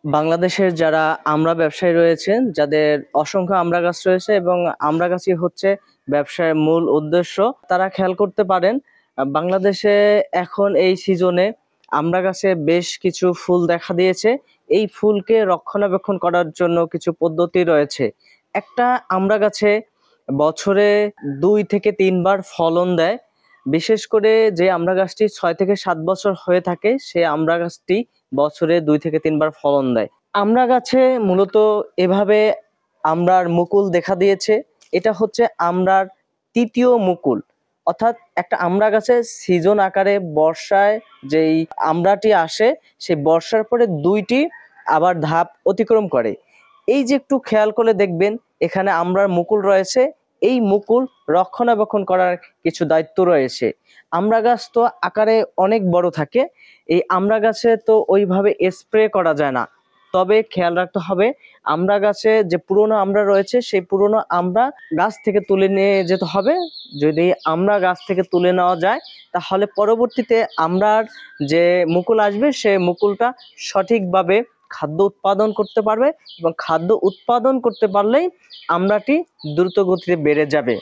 বাংলাদেশের যারা আমড়া ব্যবসায়ী রয়েছেন, যাদের অসংখ্য আমড়া গাছ রয়েছে এবং আমড়া গাছই হচ্ছে ব্যবসার মূল উদ্দেশ্য, তারা খেয়াল করতে পারেন বাংলাদেশে এখন এই সিজনে আমড়া গাছে বেশ কিছু ফুল দেখা দিয়েছে। এই ফুলকে রক্ষণাবেক্ষণ করার জন্য কিছু পদ্ধতি রয়েছে। একটা আমড়া গাছে বছরে 2 থেকে 3 বার ফলন দেয়। বিশেষ করে যে আমড়া গাছটি 6 থেকে 7 বছর হয়ে থাকে, সে আমড়া গাছটি বছরে 2 থেকে 3 বার ফলন দেয়। আমড়া গাছে মূলত এভাবে আমড়ার মুকুল দেখা দিয়েছে। এটা হচ্ছে আমড়ার তৃতীয় মুকুল। অর্থাৎ একটা আমড়া গাছে সিজন আকারে বর্ষায় যেই আমড়াটি আসে, সেই বর্ষার পরে 2টি আবার ধাপ অতিক্রম করে। এই যে একটু খেয়াল করে দেখবেন, এখানে আমড়ার মুকুল রয়েছে। এই মুকুল রক্ষণাবেক্ষণ করার কিছু দায়িত্ব রয়েছে। আমড়া গাছ তো আকারে অনেক বড় থাকে। এই আমড়া গাছে তো ওইভাবে স্প্রে করা যায় না। তবে খেয়াল রাখতে হবে, আমড়া গাছে যে পুরনো আমড়া রয়েছে, সেই পুরনো আমড়া গাছ থেকে তুলে নিয়ে যেতে হবে। যদি আমড়া গাছ থেকে তুলে নেওয়া যায়, তাহলে পরবর্তীতে আমড়ার যে মুকুল আসবে, সে মুকুলটা সঠিকভাবে খাদ্য উৎপাদন করতে পারবে এবং খাদ্য উৎপাদন করতে পারলেই আমড়াটি দ্রুত গতিতে বেড়ে যাবে।